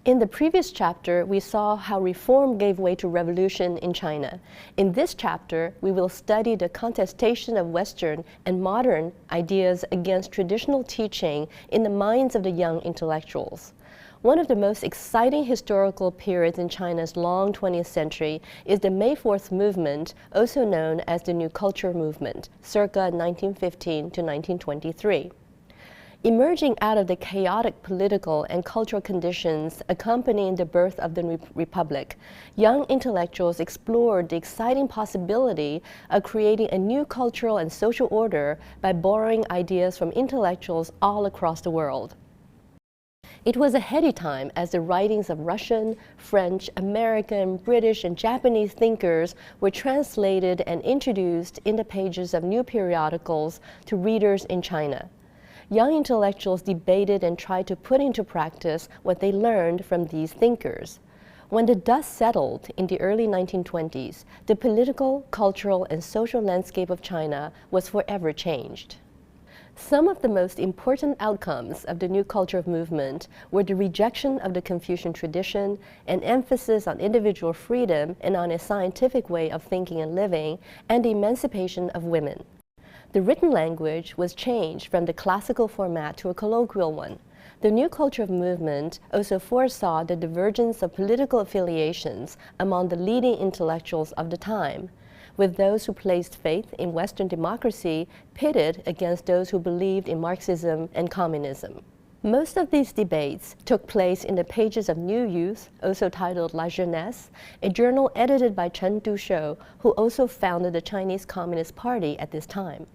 In the previous chapter, we saw how reform gave way to revolution in China. In this chapter, we will study the contestation of Western and modern ideas against traditional teaching in the minds of the young intellectuals. One of the most exciting historical periods in China's long 20th century is the May 4th movement, also known as the New Culture movement, circa 1915 to 1923. Emerging out of the chaotic political and cultural conditions accompanying the birth of the Republic, young intellectuals explored the exciting possibility of creating a new cultural and social order by borrowing ideas from intellectuals all across the world. It was a heady time as the writings of Russian, French, American, British, and Japanese thinkers were translated and introduced in the pages of new periodicals to readers in China. Young intellectuals debated and tried to put into practice what they learned from these thinkers. When the dust settled in the early 1920s, the political, cultural, and social landscape of China was forever changed. Some of the most important outcomes of the New Culture movement were the rejection of the Confucian tradition, an emphasis on individual freedom and on a scientific way of thinking and living, and the emancipation of women. The written language was changed from the classical format to a colloquial one. The New Culture movement also foresaw the divergence of political affiliations among the leading intellectuals of the time, with those who placed faith in Western democracy pitted against those who believed in Marxism and communism. Most of these debates took place in the pages of New Youth, also titled La Jeunesse, a journal edited by Chen Dushou, who also founded the Chinese Communist Party at this time.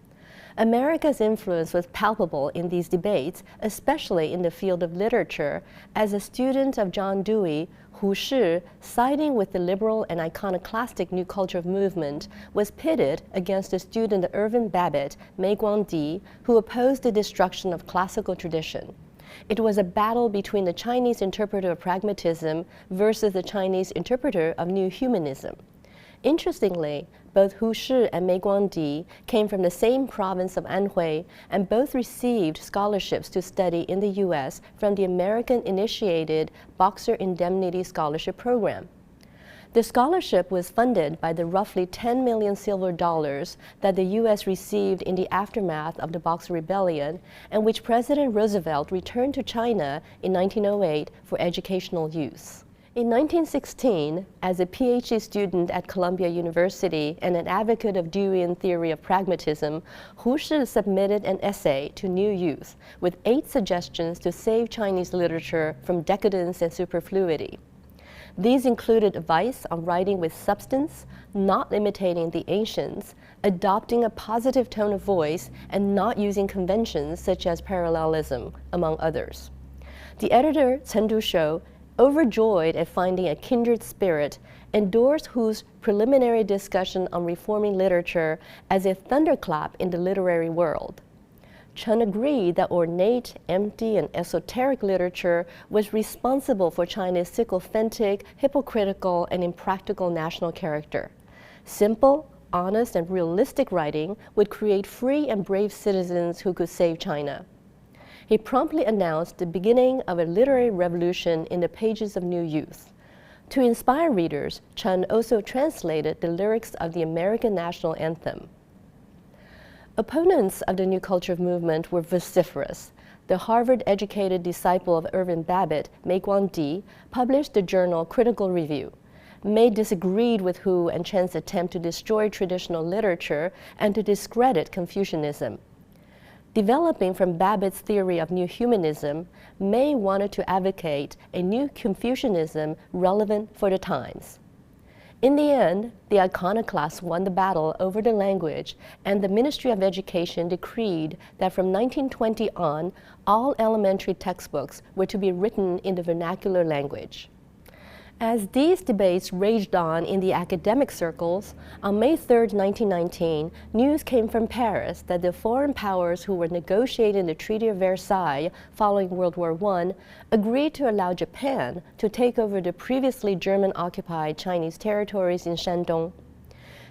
America's influence was palpable in these debates, especially in the field of literature. As a student of John Dewey, Hu Shi, siding with the liberal and iconoclastic New Culture movement, was pitted against a student of Irving Babbitt, Mei Guangdi, who opposed the destruction of classical tradition. It was a battle between the Chinese interpreter of pragmatism versus the Chinese interpreter of new humanism. Interestingly, both Hu Shi and Mei Guangdi came from the same province of Anhui, and both received scholarships to study in the U.S. from the American-initiated Boxer Indemnity Scholarship Program. The scholarship was funded by the roughly 10 million silver dollars that the U.S. received in the aftermath of the Boxer Rebellion, and which President Roosevelt returned to China in 1908 for educational use. In 1916, as a PhD student at Columbia University and an advocate of Deweyan theory of pragmatism, Hu Shi submitted an essay to New Youth with 8 suggestions to save Chinese literature from decadence and superfluity. These included advice on writing with substance, not imitating the ancients, adopting a positive tone of voice, and not using conventions such as parallelism, among others. The editor, Chen Dushou, overjoyed at finding a kindred spirit, endorsed Hu's preliminary discussion on reforming literature as a thunderclap in the literary world. Chen agreed that ornate, empty, and esoteric literature was responsible for China's sycophantic, hypocritical, and impractical national character. Simple, honest, and realistic writing would create free and brave citizens who could save China. He promptly announced the beginning of a literary revolution in the pages of New Youth. To inspire readers, Chen also translated the lyrics of the American national anthem. Opponents of the New Culture movement were vociferous. The Harvard-educated disciple of Irving Babbitt, Mei Guangdi, published the journal Critical Review. Mei disagreed with Hu and Chen's attempt to destroy traditional literature and to discredit Confucianism. Developing from Babbitt's theory of new humanism, Mei wanted to advocate a new Confucianism relevant for the times. In the end, the iconoclasts won the battle over the language, and the Ministry of Education decreed that from 1920 on, all elementary textbooks were to be written in the vernacular language. As these debates raged on in the academic circles, on May 3, 1919, news came from Paris that the foreign powers who were negotiating the Treaty of Versailles following World War I agreed to allow Japan to take over the previously German-occupied Chinese territories in Shandong.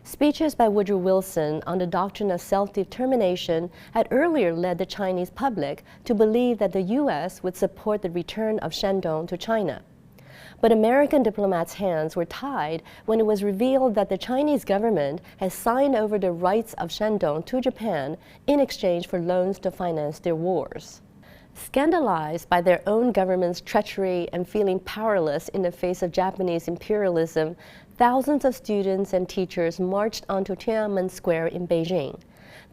Speeches by Woodrow Wilson on the doctrine of self-determination had earlier led the Chinese public to believe that the U.S. would support the return of Shandong to China. But American diplomats' hands were tied when it was revealed that the Chinese government had signed over the rights of Shandong to Japan in exchange for loans to finance their wars. Scandalized by their own government's treachery and feeling powerless in the face of Japanese imperialism, thousands of students and teachers marched onto Tiananmen Square in Beijing.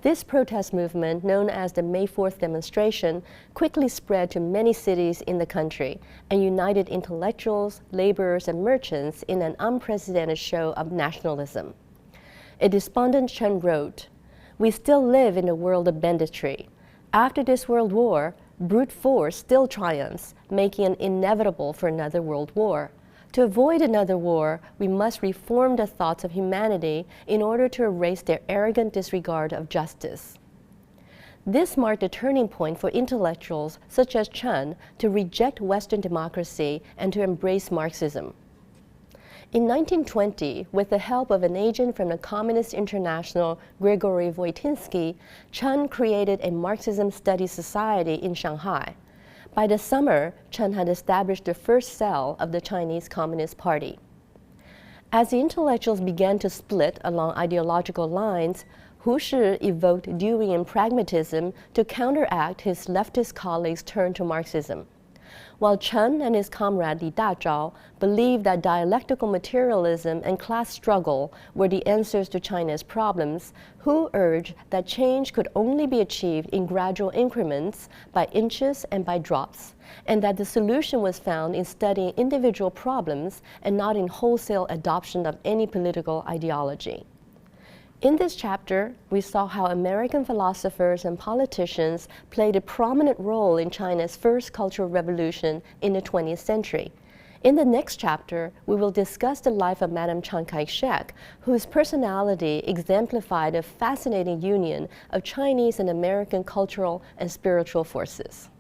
This protest movement, known as the May 4th demonstration, quickly spread to many cities in the country and united intellectuals, laborers, and merchants in an unprecedented show of nationalism. A despondent Chen wrote, "We still live in a world of banditry. After this world war, brute force still triumphs, making it inevitable for another world war. To avoid another war, we must reform the thoughts of humanity in order to erase their arrogant disregard of justice." This marked a turning point for intellectuals such as Chen to reject Western democracy and to embrace Marxism. In 1920, with the help of an agent from the Communist International, Grigory Voitinsky, Chen created a Marxism Studies Society in Shanghai. By the summer, Chen had established the first cell of the Chinese Communist Party. As the intellectuals began to split along ideological lines, Hu Shi evoked Deweyan pragmatism to counteract his leftist colleagues' turn to Marxism. While Chen and his comrade Li Dazhao believed that dialectical materialism and class struggle were the answers to China's problems, Hu urged that change could only be achieved in gradual increments, by inches and by drops, and that the solution was found in studying individual problems and not in wholesale adoption of any political ideology. In this chapter, we saw how American philosophers and politicians played a prominent role in China's first cultural revolution in the 20th century. In the next chapter, we will discuss the life of Madame Chiang Kai-shek, whose personality exemplified a fascinating union of Chinese and American cultural and spiritual forces.